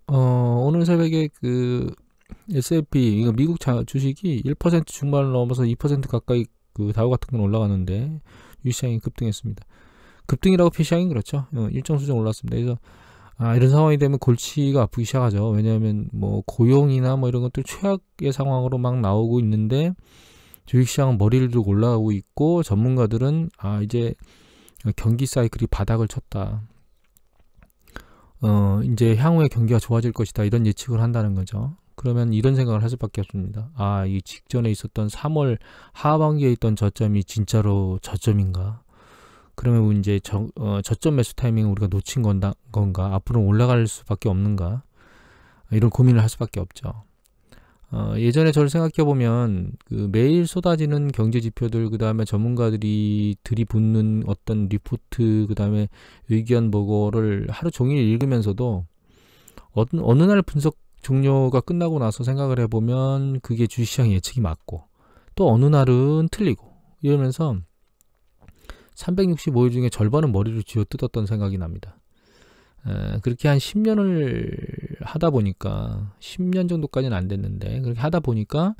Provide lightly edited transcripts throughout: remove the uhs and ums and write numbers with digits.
오늘 새벽에 그 S&P, 이거 미국 주식이 1% 중반을 넘어서 2% 가까이 그 다우 같은 건 올라가는데 유시장이 급등했습니다. 급등이라고 표시하긴 그렇죠. 일정 수준 올랐습니다. 그래서 이런 상황이 되면 골치가 아프기 시작하죠. 왜냐하면 뭐 고용이나 뭐 이런 것들 최악의 상황으로 막 나오고 있는데 주식시장은 머리를 들고 올라가고 있고 전문가들은 이제 경기 사이클이 바닥을 쳤다. 이제 향후에 경기가 좋아질 것이다. 이런 예측을 한다는 거죠. 그러면 이런 생각을 할 수밖에 없습니다. 이 직전에 있었던 3월 하반기에 있던 저점이 진짜로 저점인가? 그러면 이제 저점 매수 타이밍을 우리가 놓친 건가? 앞으로 올라갈 수밖에 없는가? 이런 고민을 할 수밖에 없죠. 예전에 저를 생각해보면 그 매일 쏟아지는 경제 지표들, 그 다음에 전문가들이 들이붓는 어떤 리포트, 그 다음에 의견 보고를 하루 종일 읽으면서도 어느 날 분석 종료가 끝나고 나서 생각을 해보면 그게 주식시장 예측이 맞고 또 어느 날은 틀리고 이러면서 365일 중에 절반은 머리를 쥐어뜯었던 생각이 납니다. 그렇게 한 10년을 하다 보니까 10년 정도까지는 안 됐는데 그렇게 하다 보니까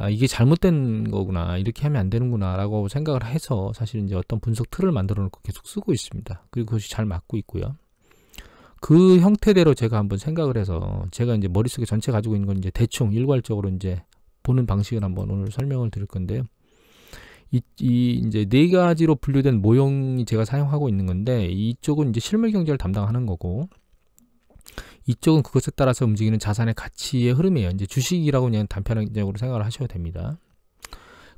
이게 잘못된 거구나, 이렇게 하면 안 되는구나 라고 생각을 해서 사실 이제 어떤 분석 틀을 만들어 놓고 계속 쓰고 있습니다. 그리고 그것이 잘 맞고 있고요. 그 형태대로 제가 한번 생각을 해서 제가 이제 머릿속에 전체 가지고 있는 건 이제 대충 일괄적으로 이제 보는 방식을 한번 오늘 설명을 드릴 건데요. 이제 네 가지로 분류된 모형이 제가 사용하고 있는 건데, 이쪽은 이제 실물 경제를 담당하는 거고, 이쪽은 그것에 따라서 움직이는 자산의 가치의 흐름이에요. 이제 주식이라고 그냥 단편적으로 생각을 하셔도 됩니다.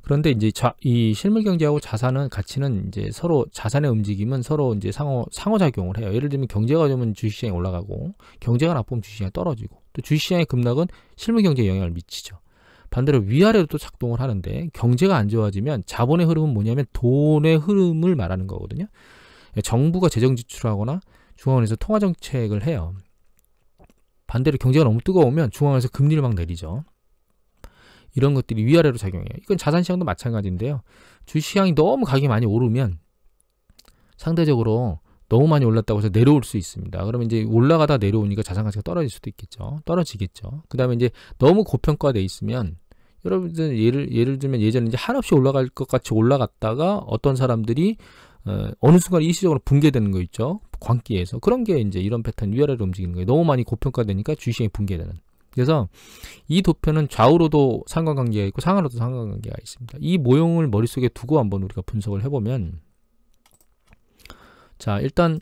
그런데 이제 이 실물 경제하고 자산은 가치는 이제 서로 자산의 움직임은 서로 이제 상호작용을 해요. 예를 들면 경제가 좋으면 주식시장이 올라가고, 경제가 나쁘면 주식시장이 떨어지고, 또 주식시장의 급락은 실물 경제에 영향을 미치죠. 반대로 위아래로 또 작동을 하는데, 경제가 안 좋아지면 자본의 흐름은 뭐냐면 돈의 흐름을 말하는 거거든요. 정부가 재정 지출하거나 중앙은행에서 통화 정책을 해요. 반대로 경제가 너무 뜨거우면 중앙은행에서 금리를 막 내리죠. 이런 것들이 위아래로 작용해요. 이건 자산시장도 마찬가지인데요. 주식시장이 너무 가격이 많이 오르면 상대적으로 너무 많이 올랐다고 해서 내려올 수 있습니다. 그러면 이제 올라가다 내려오니까 자산 가치가 떨어질 수도 있겠죠. 떨어지겠죠. 그 다음에 이제 너무 고평가돼 있으면, 여러분들 예를 들면 예전에 이제 한없이 올라갈 것 같이 올라갔다가 어떤 사람들이 어느 순간 일시적으로 붕괴되는 거 있죠. 광기에서. 그런 게 이제 이런 패턴 위아래로 움직이는 거예요. 너무 많이 고평가되니까 주식시장이 붕괴되는. 그래서 이 도표는 좌우로도 상관관계가 있고 상하로도 상관관계가 있습니다. 이 모형을 머릿속에 두고 한번 우리가 분석을 해보면, 자, 일단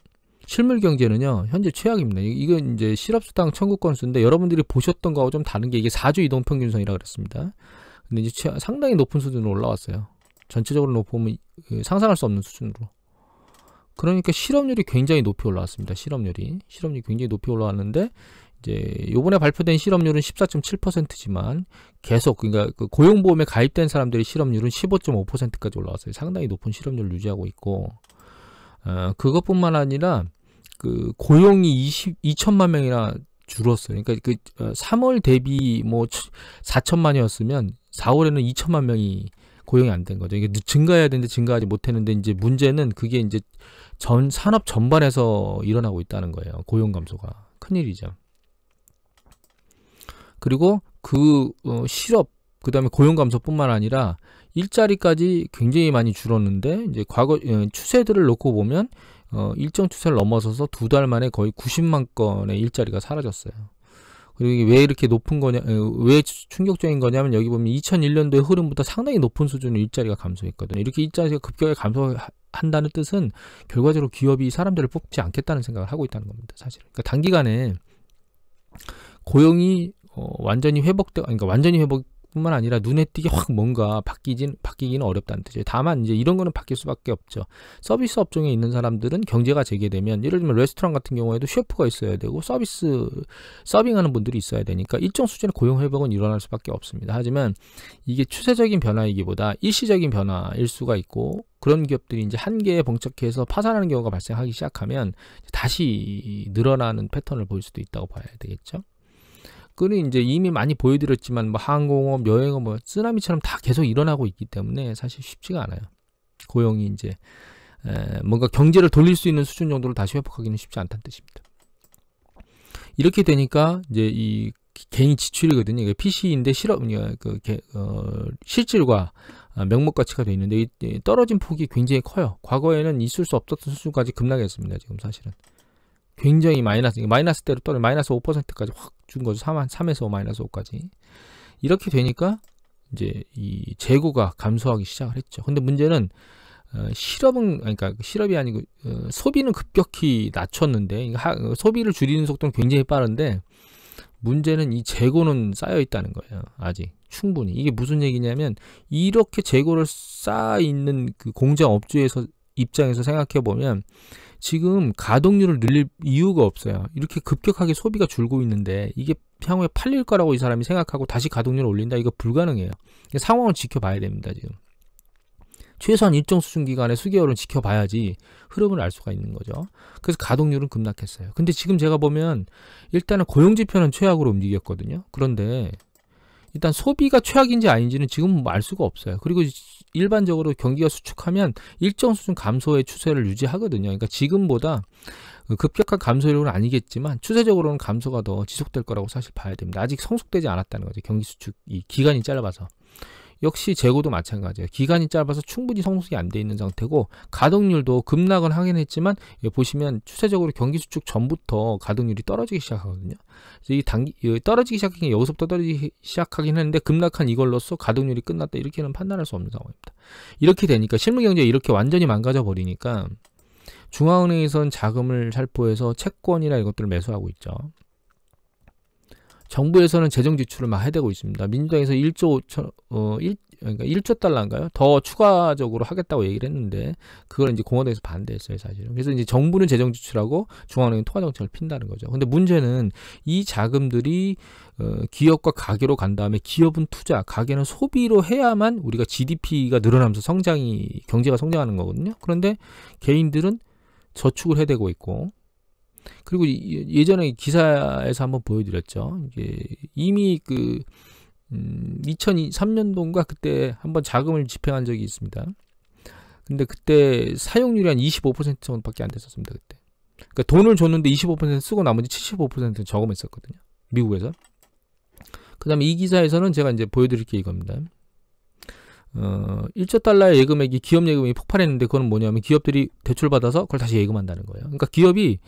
실물 경제는요 현재 최악입니다. 이건 이제 실업수당 청구 건수인데, 여러분들이 보셨던 거하고 좀 다른 게 이게 4주 이동평균선이라고 그랬습니다. 근데 이제 상당히 높은 수준으로 올라왔어요. 전체적으로 높으면 상상할 수 없는 수준으로. 그러니까 실업률이 굉장히 높이 올라왔습니다. 실업률이 굉장히 높이 올라왔는데, 이제 요번에 발표된 실업률은 14.7%지만 계속, 그러니까 그 고용보험에 가입된 사람들의 실업률은 15.5%까지 올라왔어요. 상당히 높은 실업률을 유지하고 있고, 그것뿐만 아니라 그 고용이 2천만 명이나 줄었어요. 그러니까 그 3월 대비 뭐 4천만이었으면 4월에는 2천만 명이 고용이 안 된 거죠. 이게 증가해야 되는데 증가하지 못했는데, 이제 문제는 그게 이제 전 산업 전반에서 일어나고 있다는 거예요. 고용 감소가 큰일이죠. 그리고 그 실업, 그 다음에 고용 감소뿐만 아니라 일자리까지 굉장히 많이 줄었는데, 이제 과거 추세들을 놓고 보면 일정 추세를 넘어서서 두 달 만에 거의 90만 건의 일자리가 사라졌어요. 그리고 이게 왜 이렇게 높은 거냐, 왜 충격적인 거냐면, 여기 보면 2001년도의 흐름부터 상당히 높은 수준의 일자리가 감소했거든요. 이렇게 일자리가 급격하게 감소한다는 뜻은 결과적으로 기업이 사람들을 뽑지 않겠다는 생각을 하고 있다는 겁니다, 사실. 그러니까 단기간에 고용이 완전히 그러니까 완전히 회복뿐만 아니라 눈에 띄게 확 뭔가 바뀌기는 어렵다는 뜻이에요. 다만 이제 이런 거는 바뀔 수밖에 없죠. 서비스 업종에 있는 사람들은 경제가 재개되면, 예를 들면 레스토랑 같은 경우에도 셰프가 있어야 되고 서빙하는 분들이 있어야 되니까 일정 수준의 고용 회복은 일어날 수밖에 없습니다. 하지만 이게 추세적인 변화이기보다 일시적인 변화일 수가 있고, 그런 기업들이 이제 한계에 봉착해서 파산하는 경우가 발생하기 시작하면 다시 늘어나는 패턴을 보일 수도 있다고 봐야 되겠죠. 그는 이제 이미 많이 보여드렸지만, 뭐 항공업, 여행업, 뭐 쓰나미처럼 다 계속 일어나고 있기 때문에 사실 쉽지가 않아요. 고용이 이제 뭔가 경제를 돌릴 수 있는 수준 정도로 다시 회복하기는 쉽지 않다는 뜻입니다. 이렇게 되니까 이제 이 개인 지출이거든요. 이게 PC인데 실질과 명목 가치가 돼 있는데 이 떨어진 폭이 굉장히 커요. 과거에는 있을 수 없었던 수준까지 급락했습니다. 지금 사실은 굉장히 마이너스대로 떨어 마이너스 5%까지 확 준 거죠. 3에서 마이너스 5까지. 이렇게 되니까 이제 이 재고가 감소하기 시작을 했죠. 근데 문제는 그러니까 실업이 아니고 소비는 급격히 낮췄는데 소비를 줄이는 속도는 굉장히 빠른데 문제는 이 재고는 쌓여 있다는 거예요. 아직 충분히. 이게 무슨 얘기냐면 이렇게 재고를 쌓아 있는 그 공장 업주에서 입장에서 생각해 보면 지금 가동률을 늘릴 이유가 없어요. 이렇게 급격하게 소비가 줄고 있는데 이게 향후에 팔릴 거라고 이 사람이 생각하고 다시 가동률을 올린다? 이거 불가능해요. 상황을 지켜봐야 됩니다. 지금 최소한 일정 수준 기간에 수개월은 지켜봐야지 흐름을 알 수가 있는 거죠. 그래서 가동률은 급락했어요. 근데 지금 제가 보면 일단은 고용지표는 최악으로 움직였거든요. 그런데 일단 소비가 최악인지 아닌지는 지금 알 수가 없어요. 그리고 일반적으로 경기가 수축하면 일정 수준 감소의 추세를 유지하거든요. 그러니까 지금보다 급격한 감소율은 아니겠지만 추세적으로는 감소가 더 지속될 거라고 사실 봐야 됩니다. 아직 성숙되지 않았다는 거죠. 경기 수축 이 기간이 짧아서. 역시 재고도 마찬가지예요. 기간이 짧아서 충분히 성숙이 안 돼 있는 상태고 가동률도 급락은 하긴 했지만 보시면 추세적으로 경기 수축 전부터 가동률이 떨어지기 시작하거든요. 그래서 떨어지기 시작한 게 여기서부터 떨어지기 시작하긴 했는데 급락한 이걸로써 가동률이 끝났다 이렇게는 판단할 수 없는 상황입니다. 이렇게 되니까 실물경제가 이렇게 완전히 망가져 버리니까 중앙은행에선 자금을 살포해서 채권이나 이것들을 매수하고 있죠. 정부에서는 재정 지출을 막 해대고 있습니다. 민주당에서 1조 달러인가요? 더 추가적으로 하겠다고 얘기를 했는데 그걸 이제 공화당에서 반대했어요, 사실은. 그래서 이제 정부는 재정 지출하고 중앙은행은 통화 정책을 핀다는 거죠. 근데 문제는 이 자금들이 기업과 가계로 간 다음에 기업은 투자, 가계는 소비로 해야만 우리가 GDP가 늘어나면서 경제가 성장하는 거거든요. 그런데 개인들은 저축을 해대고 있고 그리고 예전에 기사에서 한번 보여드렸죠. 이게 이미 2003년도인가 그때 한번 자금을 집행한 적이 있습니다. 근데 그때 사용률이 한 25% 정도밖에 안 됐었습니다. 그때. 그러니까 돈을 줬는데 25% 쓰고 나머지 75%는 저금했었거든요. 미국에서. 그 다음에 이 기사에서는 제가 이제 보여드릴 게 이겁니다. 1조 달러의 예금액이 기업 예금이 폭발했는데 그건 뭐냐면 기업들이 대출받아서 그걸 다시 예금한다는 거예요. 그러니까 기업의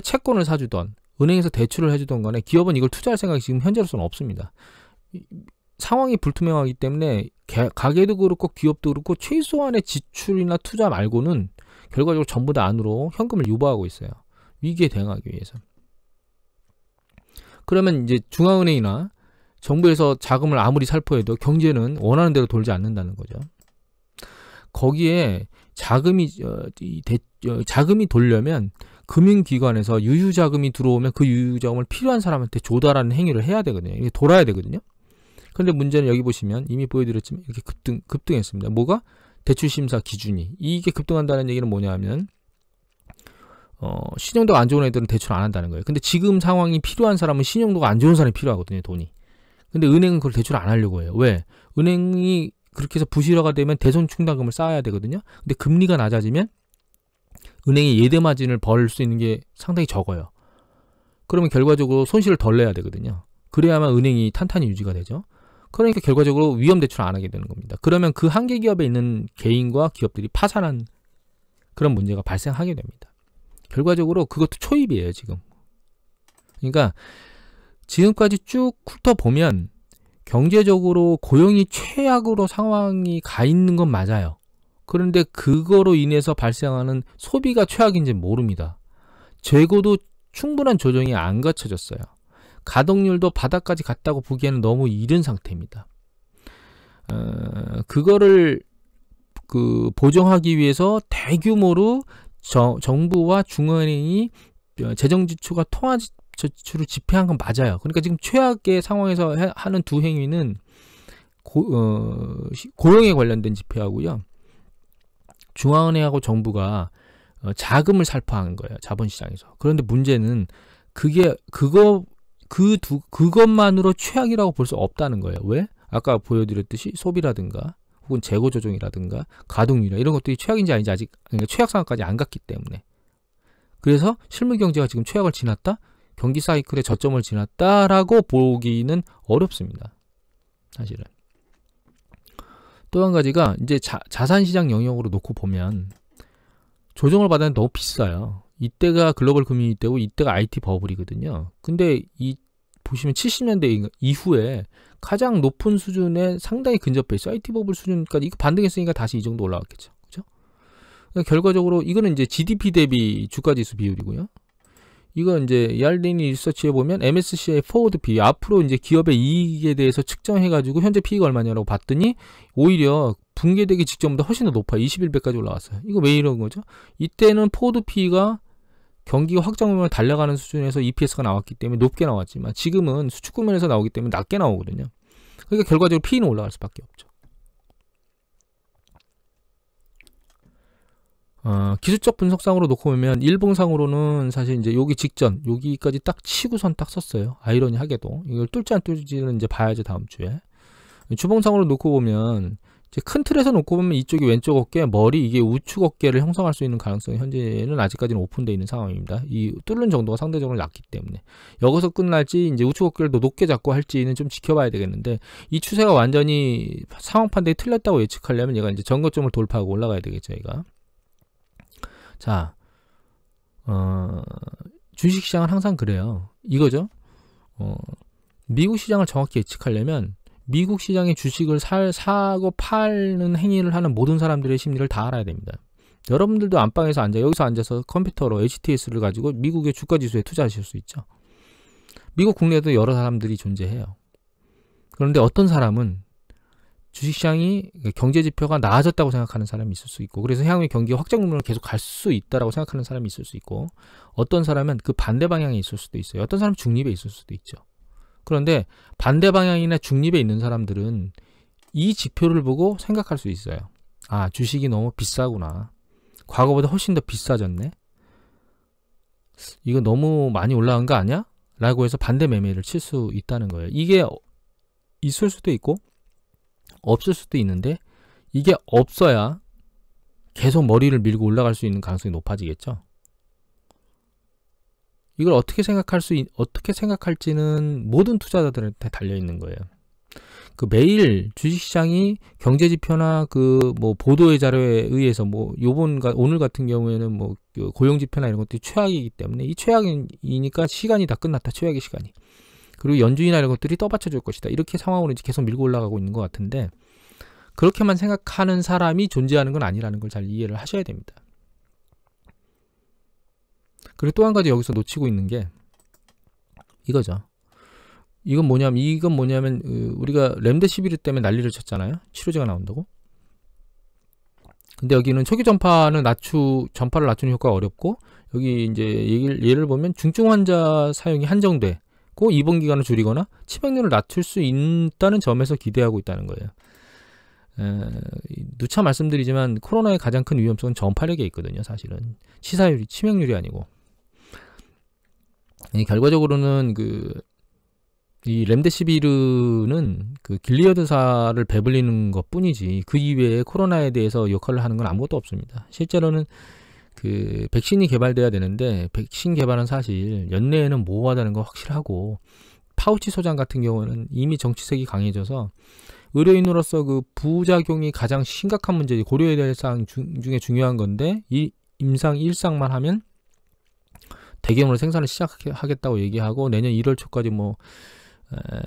채권을 사주던 은행에서 대출을 해주던 간에 기업은 이걸 투자할 생각이 지금 현재로서는 없습니다. 상황이 불투명하기 때문에 가게도 그렇고 기업도 그렇고 최소한의 지출이나 투자 말고는 결과적으로 전부 다 안으로 현금을 유보하고 있어요. 위기에 대응하기 위해서. 그러면 이제 중앙은행이나 정부에서 자금을 아무리 살포해도 경제는 원하는 대로 돌지 않는다는 거죠. 거기에 자금이 돌려면 금융기관에서 유유자금이 들어오면 그 유유자금을 필요한 사람한테 조달하는 행위를 해야 되거든요. 이게 돌아야 되거든요. 그런데 문제는 여기 보시면 이미 보여드렸지만 이렇게 급등했습니다. 뭐가? 대출심사 기준이. 이게 급등한다는 얘기는 뭐냐면 신용도가 안 좋은 애들은 대출 안 한다는 거예요. 근데 지금 상황이 필요한 사람은 신용도가 안 좋은 사람이 필요하거든요. 돈이. 근데 은행은 그걸 대출 안 하려고 해요. 왜? 은행이 그렇게 해서 부실화가 되면 대손 충당금을 쌓아야 되거든요. 근데 금리가 낮아지면 은행이 예대 마진을 벌 수 있는 게 상당히 적어요. 그러면 결과적으로 손실을 덜 내야 되거든요. 그래야만 은행이 탄탄히 유지가 되죠. 그러니까 결과적으로 위험 대출 안 하게 되는 겁니다. 그러면 그 한계 기업에 있는 개인과 기업들이 파산한 그런 문제가 발생하게 됩니다. 결과적으로 그것도 초입이에요, 지금. 그러니까 지금까지 쭉 훑어보면 경제적으로 고용이 최악으로 상황이 가 있는 건 맞아요. 그런데 그거로 인해서 발생하는 소비가 최악인지 모릅니다. 재고도 충분한 조정이 안 갖춰졌어요. 가동률도 바닥까지 갔다고 보기에는 너무 이른 상태입니다. 그거를 보정하기 위해서 대규모로 정부와 중앙은행이 재정지출과 통화지출을 집행한 건 맞아요. 그러니까 지금 최악의 상황에서 하는 두 행위는 고용에 관련된 집회하고요. 중앙은행하고 정부가 자금을 살포하는 거예요. 자본시장에서. 그런데 문제는 그것만으로 최악이라고 볼 수 없다는 거예요. 왜? 아까 보여드렸듯이 소비라든가 혹은 재고 조정이라든가 가동률이나 이런 것들이 최악인지 아닌지 아직 최악 상황까지 안 갔기 때문에. 그래서 실물 경제가 지금 최악을 지났다? 경기 사이클에 저점을 지났다라고 보기는 어렵습니다. 사실은. 또 한 가지가 이제 자산시장 영역으로 놓고 보면 조정을 받았는데 너무 비싸요. 이때가 글로벌 금융위 때고 이때가 IT 버블이거든요. 근데 이 보시면 70년대 이후에 가장 높은 수준에 상당히 근접해 있어요. IT 버블 수준까지 이거 반등했으니까 다시 이 정도 올라갔겠죠. 그죠? 그러니까 결과적으로 이거는 이제 GDP 대비 주가지수 비율이고요. 이거 이제 야르디니 리서치에 보면 MSCI 포워드 P 앞으로 이제 기업의 이익에 대해서 측정해가지고 현재 P가 얼마냐라고 봤더니 오히려 붕괴되기 직전보다 훨씬 더 높아요. 21배까지 올라왔어요. 이거 왜 이런 거죠? 이때는 포워드 P가 경기가 확정되면 달려가는 수준에서 EPS가 나왔기 때문에 높게 나왔지만 지금은 수축 국면에서 나오기 때문에 낮게 나오거든요. 그러니까 결과적으로 P는 올라갈 수밖에 없죠. 기술적 분석상으로 놓고 보면 일봉상으로는 사실 이제 여기 직전 여기까지 딱 치고선 딱 썼어요. 아이러니하게도 이걸 뚫지 안 뚫지는 이제 봐야죠. 다음 주에. 주봉상으로 놓고 보면 이제 큰 틀에서 놓고 보면 이쪽이 왼쪽 어깨, 머리 이게 우측 어깨를 형성할 수 있는 가능성이 현재는 아직까지는 오픈되어 있는 상황입니다. 이 뚫는 정도가 상대적으로 낮기 때문에 여기서 끝날지 이제 우측 어깨를 더 높게 잡고 할지는 좀 지켜봐야 되겠는데 이 추세가 완전히 상황 판단이 틀렸다고 예측하려면 얘가 이제 전거점을 돌파하고 올라가야 되겠죠. 얘가. 자, 주식시장은 항상 그래요. 이거죠. 미국 시장을 정확히 예측하려면 미국 시장의 주식을 사고 팔는 행위를 하는 모든 사람들의 심리를 다 알아야 됩니다. 여러분들도 안방에서 여기서 앉아서 컴퓨터로 HTS를 가지고 미국의 주가지수에 투자하실 수 있죠. 미국 국내에도 여러 사람들이 존재해요. 그런데 어떤 사람은 주식시장이 경제지표가 나아졌다고 생각하는 사람이 있을 수 있고 그래서 향후에 경기가 확장 국면으로 계속 갈 수 있다고 생각하는 사람이 있을 수 있고 어떤 사람은 그 반대 방향에 있을 수도 있어요. 어떤 사람은 중립에 있을 수도 있죠. 그런데 반대 방향이나 중립에 있는 사람들은 이 지표를 보고 생각할 수 있어요. 아, 주식이 너무 비싸구나. 과거보다 훨씬 더 비싸졌네. 이거 너무 많이 올라간 거 아니야? 라고 해서 반대 매매를 칠 수 있다는 거예요. 이게 있을 수도 있고 없을 수도 있는데 이게 없어야 계속 머리를 밀고 올라갈 수 있는 가능성이 높아지겠죠. 이걸 어떻게 생각할지는 모든 투자자들한테 달려 있는 거예요. 그 매일 주식시장이 경제지표나 그 뭐 보도의 자료에 의해서 뭐 오늘 같은 경우에는 뭐 고용지표나 이런 것들이 최악이기 때문에 이 최악이니까 시간이 다 끝났다. 최악의 시간이. 그리고 연준이나 이런 것들이 떠받쳐 줄 것이다. 이렇게 상황으로 이제 계속 밀고 올라가고 있는 것 같은데 그렇게만 생각하는 사람이 존재하는 건 아니라는 걸 잘 이해를 하셔야 됩니다. 그리고 또 한 가지 여기서 놓치고 있는 게 이거죠. 이건 뭐냐면 우리가 렘데시비르 때문에 난리를 쳤잖아요. 치료제가 나온다고. 근데 여기는 초기 전파를 낮추는 효과가 어렵고 여기 이제 예를 보면 중증 환자 사용이 한정되고 입원 기간을 줄이거나 치명률을 낮출 수 있다는 점에서 기대하고 있다는 거예요. 누차 말씀드리지만 코로나의 가장 큰 위험성은 전파력에 있거든요. 사실은 치명률이 아니고. 결과적으로는 이 렘데시비르는 그 길리어드사를 배불리는 것 뿐이지 그 이외에 코로나에 대해서 역할을 하는 건 아무것도 없습니다. 실제로는 그 백신이 개발돼야 되는데 백신 개발은 사실 연내에는 모호하다는 거 확실하고 파우치 소장 같은 경우는 이미 정치색이 강해져서 의료인으로서 그 부작용이 가장 심각한 문제지 고려해야 될 사항 중에 중요한 건데 이 임상 1상만 하면 대규모로 생산을 시작하겠다고 얘기하고 내년 1월 초까지 뭐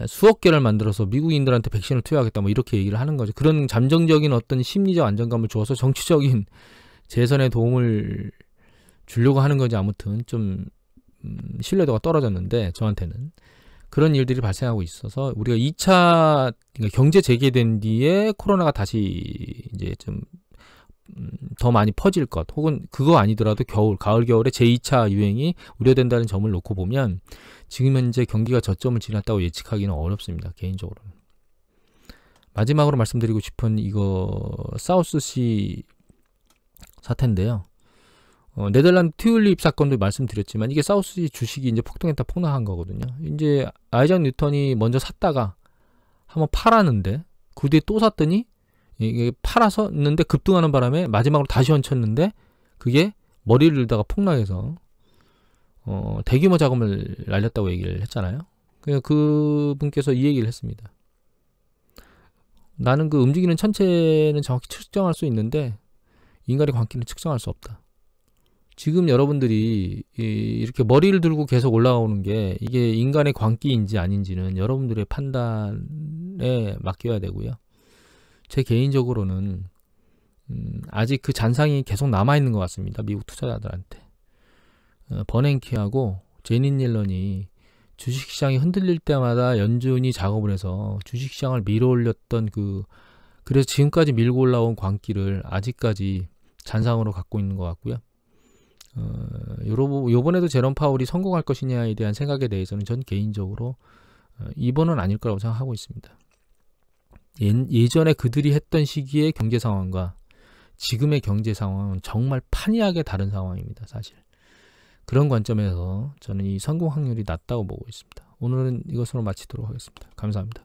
수억 개를 만들어서 미국인들한테 백신을 투여하겠다 뭐 이렇게 얘기를 하는 거죠. 그런 잠정적인 어떤 심리적 안정감을 주어서 정치적인 재선에 도움을 주려고 하는 거지. 아무튼 좀 신뢰도가 떨어졌는데 저한테는 그런 일들이 발생하고 있어서 우리가 2차 그러니까 경제 재개된 뒤에 코로나가 다시 이제 좀 더 많이 퍼질 것 혹은 그거 아니더라도 가을 겨울에 제2차 유행이 우려된다는 점을 놓고 보면 지금 현재 경기가 저점을 지났다고 예측하기는 어렵습니다. 개인적으로는. 마지막으로 말씀드리고 싶은 이거 사우스시 사태인데요. 네덜란드 튤립 사건도 말씀드렸지만 이게 사우스시 주식이 이제 폭락한 거거든요. 이제 아이작 뉴턴이 먼저 샀다가 한번 팔았는데 그 뒤에 또 샀더니 이게 팔았었는데 급등하는 바람에 마지막으로 다시 얹혔는데 그게 머리를 들다가 폭락해서 대규모 자금을 날렸다고 얘기를 했잖아요. 그 분께서 이 얘기를 했습니다. 나는 그 움직이는 천체는 정확히 측정할 수 있는데 인간의 광기는 측정할 수 없다. 지금 여러분들이 이렇게 머리를 들고 계속 올라오는 게 이게 인간의 광기인지 아닌지는 여러분들의 판단에 맡겨야 되고요. 제 개인적으로는 아직 그 잔상이 계속 남아있는 것 같습니다. 미국 투자자들한테. 버냉키하고 제닛 옐런이 주식시장이 흔들릴 때마다 연준이 작업을 해서 주식시장을 밀어올렸던 그래서 지금까지 밀고 올라온 광기를 아직까지 잔상으로 갖고 있는 것 같고요. 요번에도 제롬 파월이 성공할 것이냐에 대한 생각에 대해서는 전 개인적으로 이번은 아닐 거라고 생각하고 있습니다. 예전에 그들이 했던 시기의 경제 상황과 지금의 경제 상황은 정말 판이하게 다른 상황입니다. 사실. 그런 관점에서 저는 이 성공 확률이 낮다고 보고 있습니다. 오늘은 이것으로 마치도록 하겠습니다. 감사합니다.